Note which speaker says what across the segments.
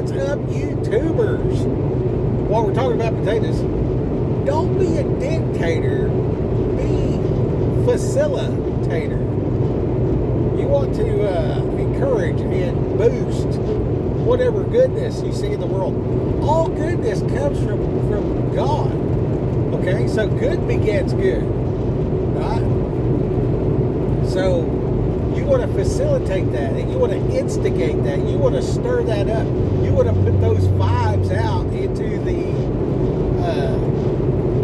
Speaker 1: What's up, YouTubers? While we're talking about potatoes, don't be a dictator, be facilitator. You want to encourage and boost whatever goodness you see in the world. All goodness comes from God. Okay, so good begets good, right? So you want to facilitate that, and you want to instigate that. You want to stir that up. You want to put those vibes out into the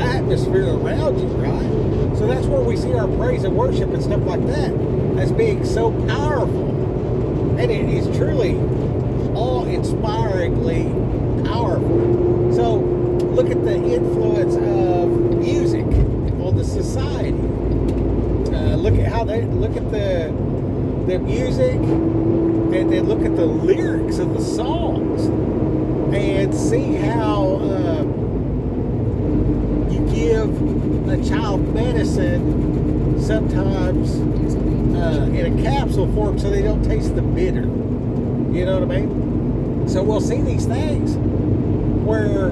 Speaker 1: atmosphere around you, right? So that's where we see our praise and worship and stuff like that as being so powerful. And it is truly awe-inspiringly powerful. So look at the influence of music on the society. Look at how they look at the music, and then look at the lyrics of the songs, and see how you give a child medicine sometimes in a capsule form so they don't taste the bitter. You know what I mean? So we'll see these things where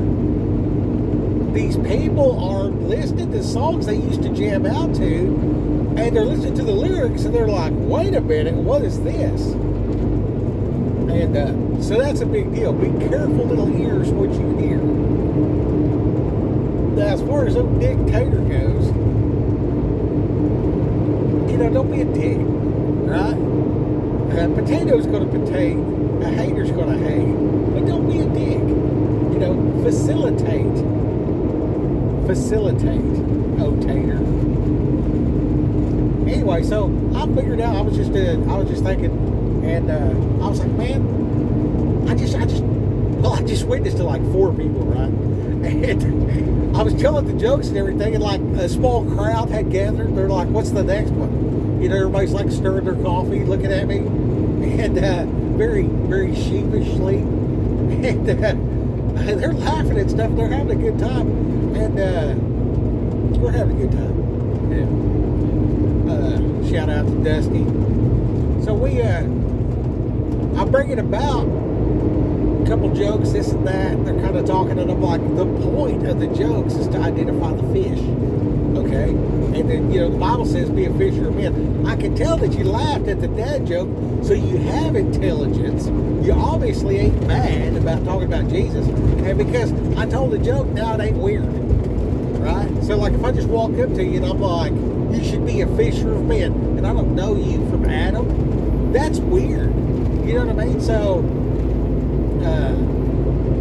Speaker 1: these people are listening to songs they used to jam out to, and they're listening to the lyrics, and they're like, wait a minute, what is this? And so that's a big deal. Be careful, little ears, what you hear. Now, as far as a dictator goes, don't be a dick, right? A potato's going to potato, a hater's going to hate, but don't be a dick. Facilitate, oh tater. Anyway, so I figured out. I was just thinking, and I was like, man, I just witnessed to like 4 people, right? And I was telling the jokes and everything, and like a small crowd had gathered. They're like, "What's the next one?" Everybody's like stirring their coffee, looking at me, and very, very sheepishly, and they're laughing and stuff. They're having a good time, and we're having a good time. Yeah. Shout out to Dusty. So I'm bringing about a couple jokes, this and that. They're kind of talking, and I'm like, the point of the jokes is to identify the fish, okay? And then, the Bible says be a fisher of men. I can tell that you laughed at the dad joke, so you have intelligence. You obviously ain't mad about talking about Jesus. And because I told the joke, now it ain't weird, right? So, like, if I just walk up to you and I'm like, you should be a fisher of men, and I don't know you from Adam, that's weird. You know what I mean? So,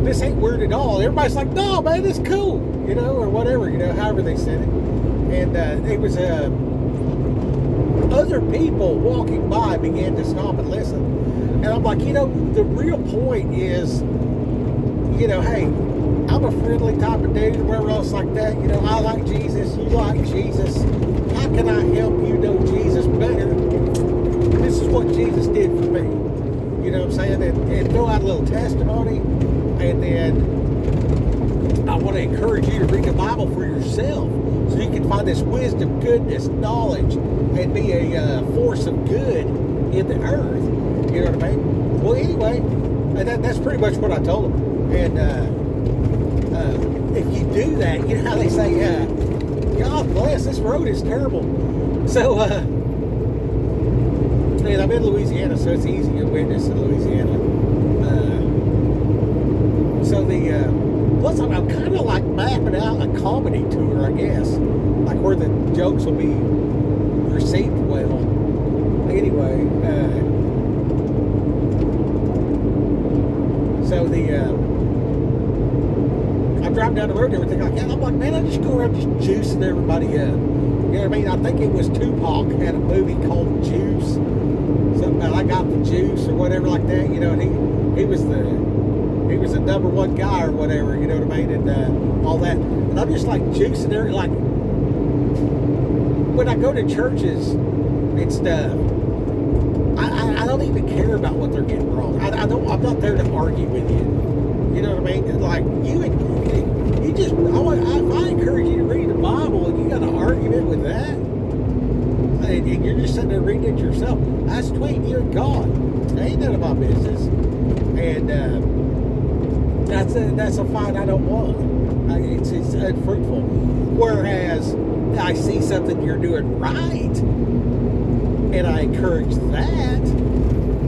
Speaker 1: this ain't weird at all. Everybody's like, no, man, it's cool, or whatever, however they said it. And it was other people walking by began to stop and listen. And I'm like, the real point is, hey, I'm a friendly type of dude, or whatever else like that. I like Jesus, you like Jesus. How can I help you know Jesus better? This is what Jesus did for me. You know what I'm saying? And throw out a little testimony. And then I want to encourage you to read the Bible for yourself, so you can find this wisdom, goodness, knowledge, and be a force of good in the earth. You know what I mean? Well, anyway, that's pretty much what I told them. And if you do that, you know how they say, God bless, this road is terrible. So, and I'm in Louisiana, so it's easy to witness in Louisiana. So plus I'm kind of like mapping out a comedy tour, I guess, like where the jokes will be received well. Anyway, so I'm driving down the road and everything like that. I'm like, man, I just go around just juicing everybody up. You know what I mean? I think it was Tupac had a movie called Juice. Something about I got the juice or whatever like that. And he was the number one guy or whatever, you know what I mean, and all that. And I'm just like juicing there, like when I go to churches and stuff, I don't even care about what they're getting wrong. I'm not there to argue with you. You know what I mean? Like you just, if I encourage you to read the Bible and you got an argument with that, and you're just sitting there reading it yourself, that's between you and God. It ain't none of my business. And That's a fight I don't want. It's unfruitful. Whereas I see something you're doing right, and I encourage that.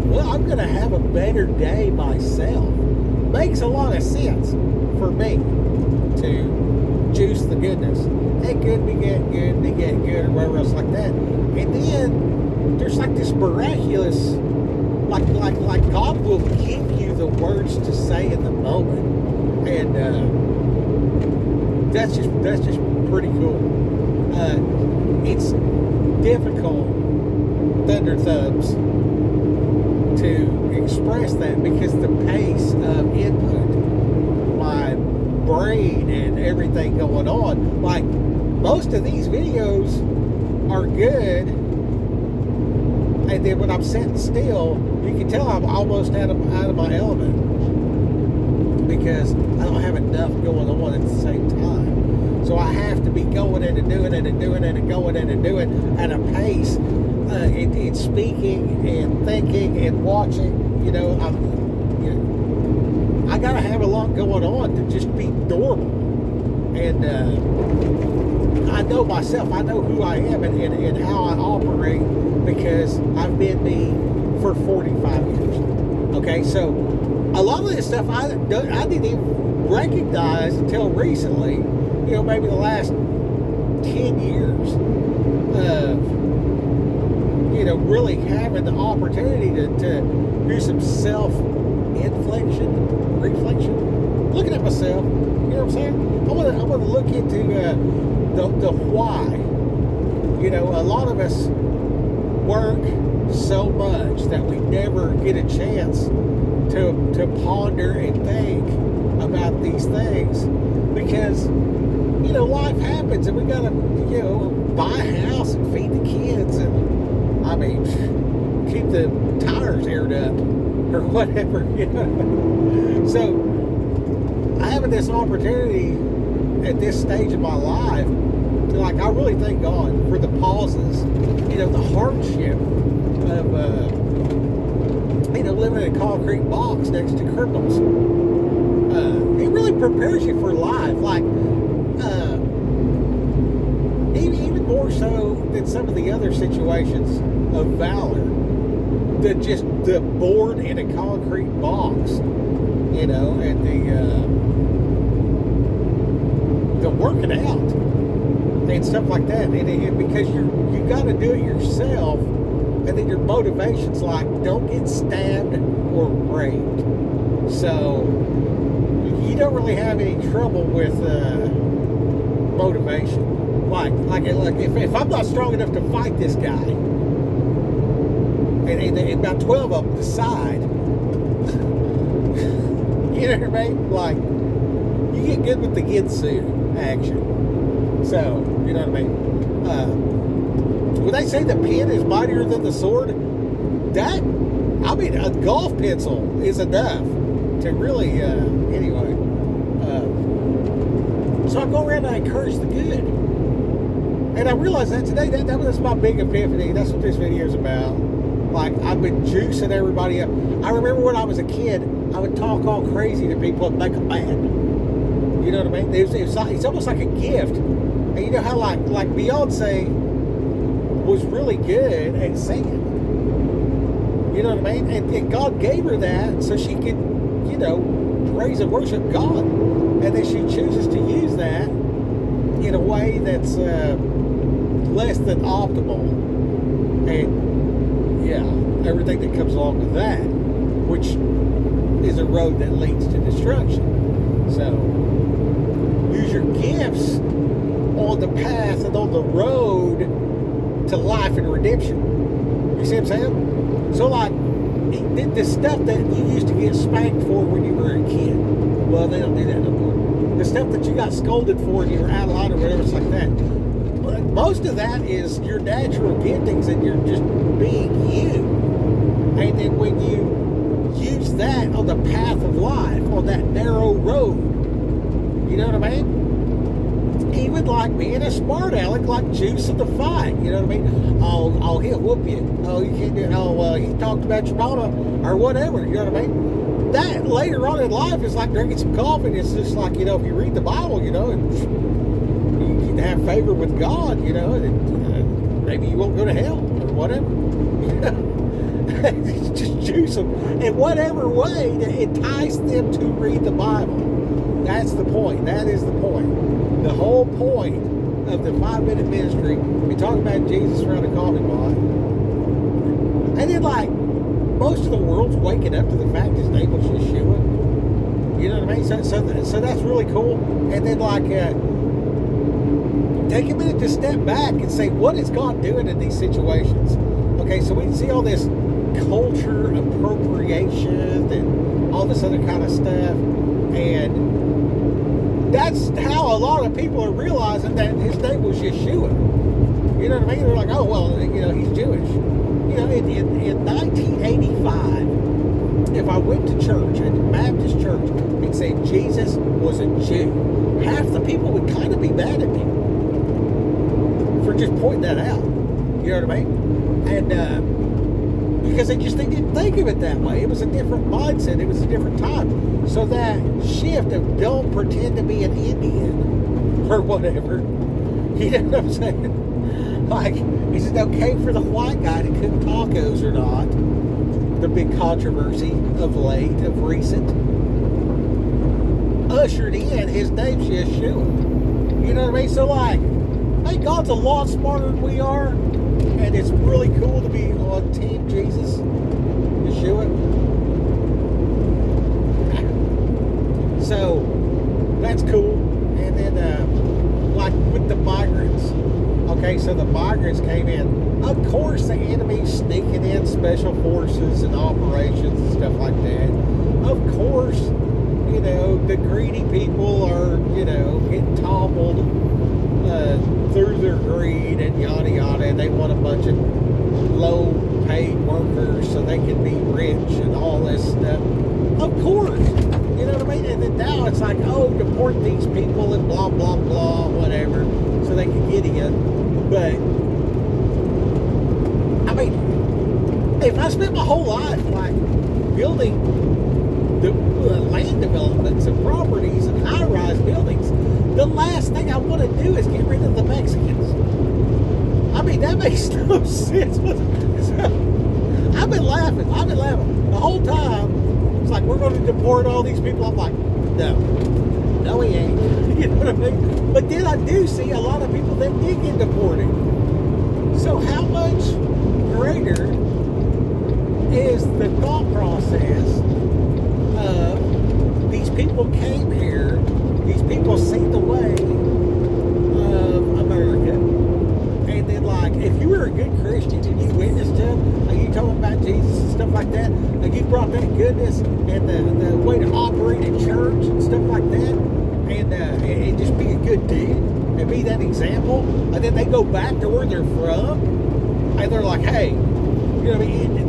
Speaker 1: Well, I'm going to have a better day myself. Makes a lot of sense for me to juice the goodness. Hey, good beget good, beget good, or whatever else like that. And then there's like this miraculous, like God will give you the words to say in the moment, and that's just pretty cool. It's difficult, thunder thumbs, to express that because the pace of input, my brain and everything going on, like most of these videos are good, and then when I'm sitting still, you can tell I'm almost out of my element because I don't have enough going on at the same time. So I have to be going in and doing it and doing it and going in and doing at a pace. It's speaking and thinking and watching. I gotta have a lot going on to just be normal. And I know myself. I know who I am and how I operate because I've been me for 45 years. Okay, so a lot of this stuff I didn't even recognize until recently. Maybe the last 10 years of really having the opportunity to do some reflection, looking at myself. You know what I'm saying? I want to look into the why. A lot of us work so much that we never get a chance to ponder and think about these things because life happens and we gotta buy a house and feed the kids and keep the tires aired up or whatever. So having this opportunity at this stage of my life, I really thank God for the pauses, the hardship of living in a concrete box next to criminals. It really prepares you for life, even more so than some of the other situations of valor, than just the board in a concrete box, and the working out and stuff like that, and because you got to do it yourself, and then your motivation's don't get stabbed or raped, so you don't really have any trouble with motivation. If I'm not strong enough to fight this guy, and about 12 of them decide, you know what I mean? You get good with the Ginsu action. So, you know what I mean? When they say the pen is mightier than the sword, a golf pencil is enough to really, anyway. So I go around and I encourage the good. And I realized that today, that was my big epiphany. That's what this video is about. I've been juicing everybody up. I remember when I was a kid, I would talk all crazy to people and make them mad. You know what I mean? It's almost like a gift. And you know how like Beyonce was really good at singing. You know what I mean? And God gave her that so she could, praise and worship God. And then she chooses to use that in a way that's less than optimal. And everything that comes along with that, which is a road that leads to destruction. So use your gifts on the path and on the road to life and redemption. You see what I'm saying? So the stuff that you used to get spanked for when you were a kid, well, they don't do that no more. The stuff that you got scolded for and you were out of line or whatever, it's like that. But most of that is your natural giftings and you're just being you. And then when you use that on the path of life, on that narrow road, you know what I mean? Even being a smart aleck, juice in the fight, you know what I mean? Oh, he'll whoop you. Oh, you can't do it. Oh, well, he talked about your mama or whatever, you know what I mean? that later on in life is like drinking some coffee. And it's just like, if you read the Bible, and you can have favor with God, and maybe you won't go to hell or whatever. Just juice them in whatever way to entice them to read the Bible. That's the point. That is the point. The whole point of the 5-minute ministry, we talk about Jesus around a coffee pot. And then, most of the world's waking up to the fact his name was Yeshua. You know what I mean? So that's really cool. And then, take a minute to step back and say, what is God doing in these situations? Okay, so we see all this culture appropriation and all this other kind of stuff. And that's how a lot of people are realizing that his name was Yeshua. You know what I mean? They're like, oh, well, he's Jewish. In 1985, if I went to church, at the Baptist church, and said Jesus was a Jew, half the people would kind of be mad at me for just pointing that out. You know what I mean? And because they didn't think of it that way. It was a different mindset. It was a different time. So that shift of don't pretend to be an Indian or whatever, you know what I'm saying? Is it okay for the white guy to cook tacos or not? The big controversy of recent. Ushered in, his name's Yeshua. You know what I mean? So hey, God's a lot smarter than we are, and it's really cool to be on Team Jesus, Yeshua. So that's cool. And then, with the migrants. Okay, so the migrants came in. Of course, the enemy's sneaking in special forces and operations and stuff like that. Of course, the greedy people are, getting toppled through their greed and yada yada. And they want a bunch of low-paid workers so they can be rich and all this stuff. Of course, you know what I mean? And then now it's like, deport these people and blah, blah, blah, whatever, so they can get in. But, if I spent my whole life, building the land developments and properties and high-rise buildings, the last thing I want to do is get rid of the Mexicans. That makes no sense. I've been laughing. The whole time, it's like, we're going to deport all these people. I'm like, no, we ain't. You know what I mean? But then I do see a lot of people that did get deported. So how much greater is the thought process of these people came here, these people see the way of America, and then if you were a good Christian and you witnessed to them, and you told them about Jesus and stuff like that, and you brought that goodness and the way to operate a church and stuff like that, and just be a good dude and be that example, and then they go back to where they're from, and they're like, hey,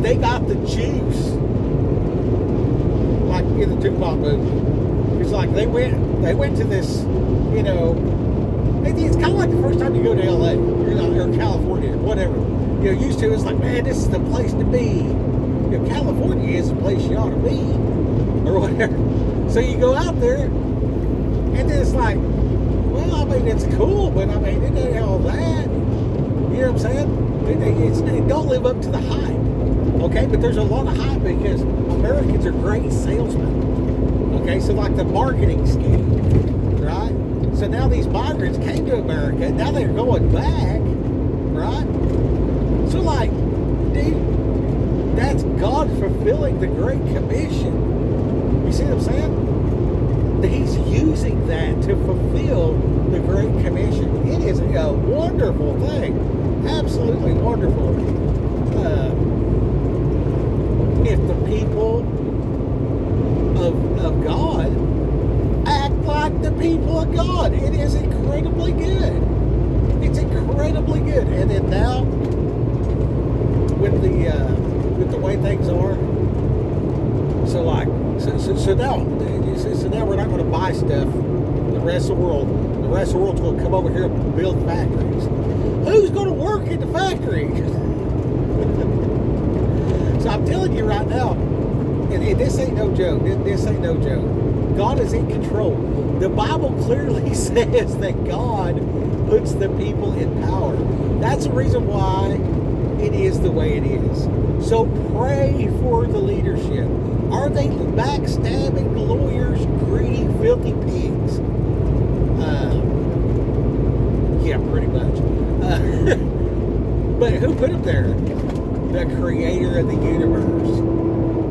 Speaker 1: they got the juice, like in the Tupac movie. It's like they went to this, it's kind of like the first time you go to LA or California or whatever. Used to, it's like, man, this is the place to be. California is the place you ought to be, or whatever. So you go out there, and then it's like, well, it's cool, but it ain't all that. You know what I'm saying? It don't live up to the hype. Okay, but there's a lot of hype because Americans are great salesmen. Okay, so the marketing scheme, right? So now these migrants came to America, now they're going back, right? So dude, that's God fulfilling the Great Commission. You see what I'm saying? He's using that to fulfill the Great Commission. It is a wonderful thing. Absolutely wonderful. If the people of God act like the people of God, it is incredibly good. It's incredibly good. And then now, with the way things are, so now we're not going to buy stuff. The rest of the world's going to come over here and build factories. Who's going to work in the factory? So I'm telling you right now, And this ain't no joke. This ain't no joke. God is in control. The Bible clearly says that God puts the people in power. That's the reason why it is the way it is. So pray for the leadership. Are they backstabbing lawyers, greedy, filthy pigs? Yeah, pretty much. But who put them there? The creator of the universe.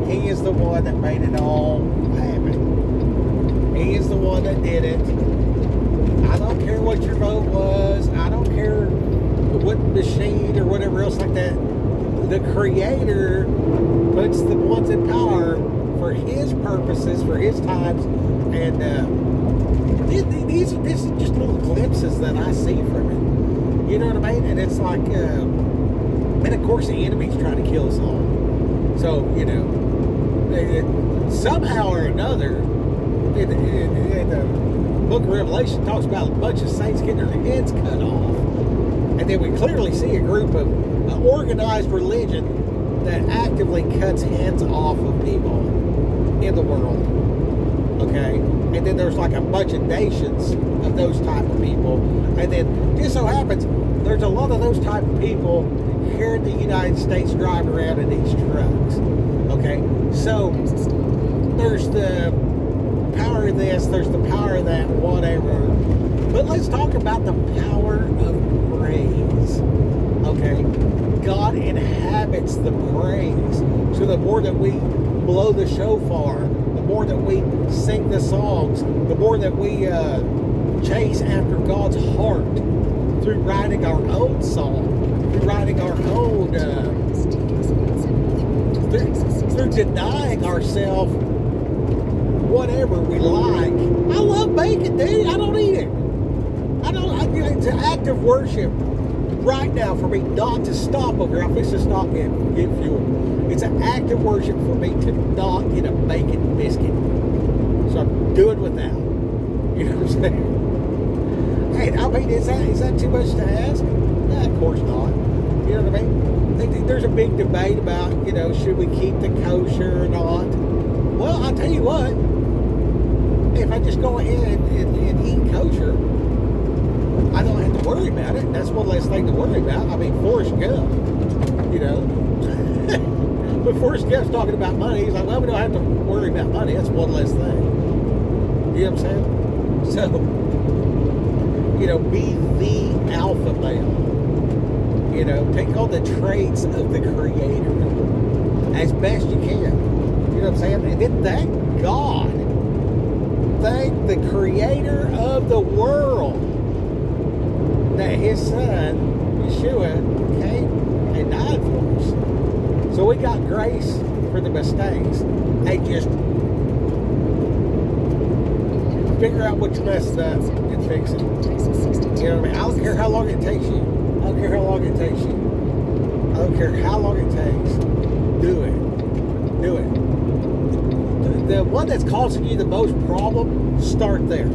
Speaker 1: He is the one that made it all happen. He is the one that did it. I don't care what your vote was. I don't care what machine or whatever else like that. The creator puts the ones in power for his purposes, for his times, and this is just little glimpses that I see from it. You know what I mean? And it's like, and of course the enemy's trying to kill us all. So, you know, somehow or another, in the book of Revelation talks about a bunch of saints getting their heads cut off. And then we clearly see a group of organized religion that actively cuts heads off of people in the world. Okay? And then there's like a bunch of nations of those type of people. And then just so happens, there's a lot of those type of people here in the United States driving around in these trucks. Okay? So there's the power of this, there's the power of that, whatever. But let's talk about the power of praise. Okay? God inhabits the praise. So the more that we blow the shofar, the more that we sing the songs, the more that we chase after God's heart through writing our own song, through writing our own, through denying ourselves whatever we like. I love bacon, dude. I don't eat it. It's an act of worship right now for me not to stop over here. I'm fixing to stop and get fuel. It's an act of worship for me to not get a bacon biscuit. So I'm doing without. You know what I'm saying? Hey, I mean, is that too much to ask? Nah, of course not. You know what I mean? There's a big debate about, you know, should we keep the kosher or not? Well, I'll tell you what. If I just go ahead and eat kosher, I don't have to worry about it. That's one less thing to worry about. I mean, Forrest Gump, you know. But Forrest Gump's talking about money. He's like, well, we don't have to worry about money. That's one less thing. You know what I'm saying? So, you know, be the alpha male. You know, take all the traits of the creator as best you can. You know what I'm saying? And then thank God. Thank the creator of the world that his son, Yeshua, came and died for us. So we got grace for the mistakes. Hey, just figure out what you messed up and fix it. You know what I mean? I don't care how long it takes you. I don't care how long it takes you. I don't care how long it takes. Do it. Do it. The one that's causing you the most problem, start there.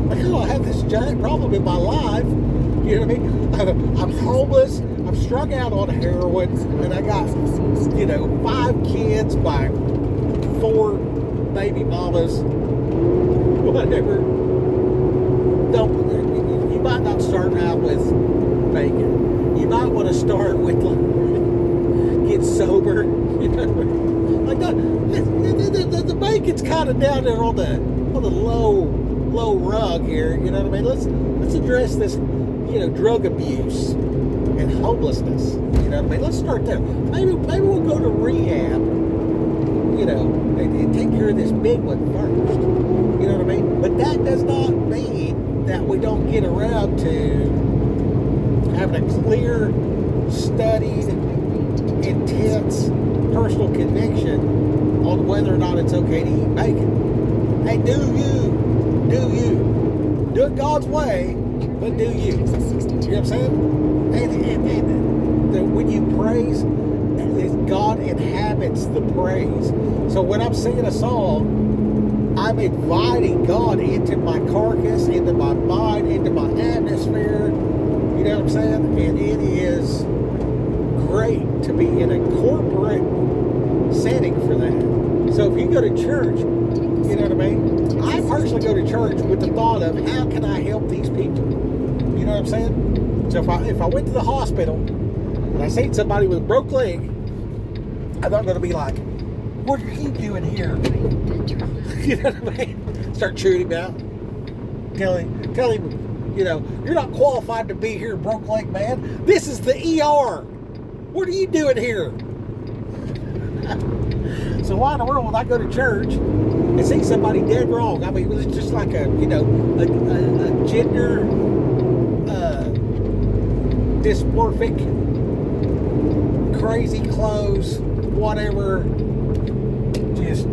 Speaker 1: Like, oh, I have this giant problem in my life. You know what I mean? I'm homeless. I'm strung out on heroin. And I got, you know, 5 kids by 4 baby mamas. Whatever. You might not start out with bacon. You might want to start with, like, get sober. You know, like the bacon's kind of down there on the low rug here. You know what I mean? Let's address this, you know, drug abuse and homelessness. You know what I mean? Let's start there. Maybe we'll go to rehab. You know, and take care of this big one first. You know what I mean? But that does not mean that we don't get around to having a clear, studied, intense personal conviction on whether or not it's okay to eat bacon. Hey, do you. Do it God's way, but do you. You know what I'm saying? And when you praise, God inhabits the praise. So when I'm singing a song, I'm inviting God into my carcass, into my mind, into my atmosphere. You know what I'm saying? And it is great to be in a corporate setting for that. So if you go to church, you know what I mean? I personally go to church with the thought of, how can I help these people? You know what I'm saying? So if I went to the hospital and I seen somebody with a broke leg, I'm not going to be like, what are you doing here? You know what I mean? Start chewing him out. Tell him, you know, you're not qualified to be here, broke leg man. This is the ER. What are you doing here? So why in the world would I go to church and see somebody dead wrong? I mean, it was just like a, you know, a gender dysmorphic, crazy clothes, whatever, just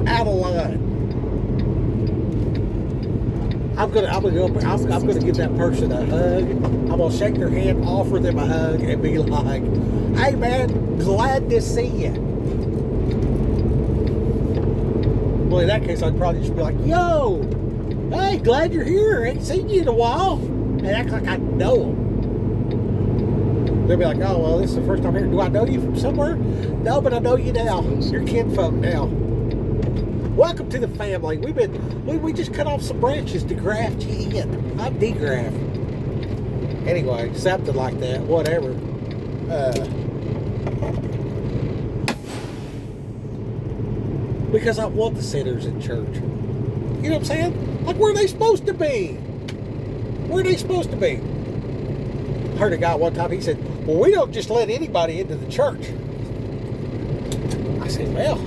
Speaker 1: out of line. I'm gonna give that person a hug. I'm gonna shake their hand, offer them a hug, and be like, "Hey man, glad to see you." Well, in that case, I'd probably just be like, "Yo, hey, glad you're here. Ain't seen you in a while," and act like I know them. They'll be like, "Oh, well, this is the first time here. Do I know you from somewhere?" "No, but I know you now. You're kinfolk now. Welcome to the family. We just cut off some branches to graft you in. I'm degraft." Anyway, something like that. Whatever. Because I want the sinners in church. You know what I'm saying? Like, where are they supposed to be? Where are they supposed to be? I heard a guy one time, he said, "Well, we don't just let anybody into the church." I said, "Well,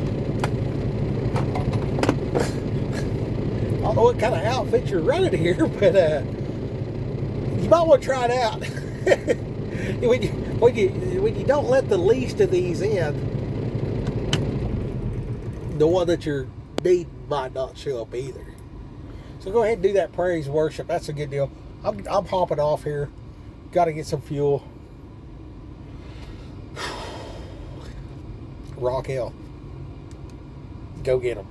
Speaker 1: I don't know what kind of outfit you're running here, but you might want to try it out." when you don't let the least of these in, the one that you're needing might not show up either. So go ahead and do that praise worship. That's a good deal. I'm hopping off here. Got to get some fuel. Rock Hill. Go get them.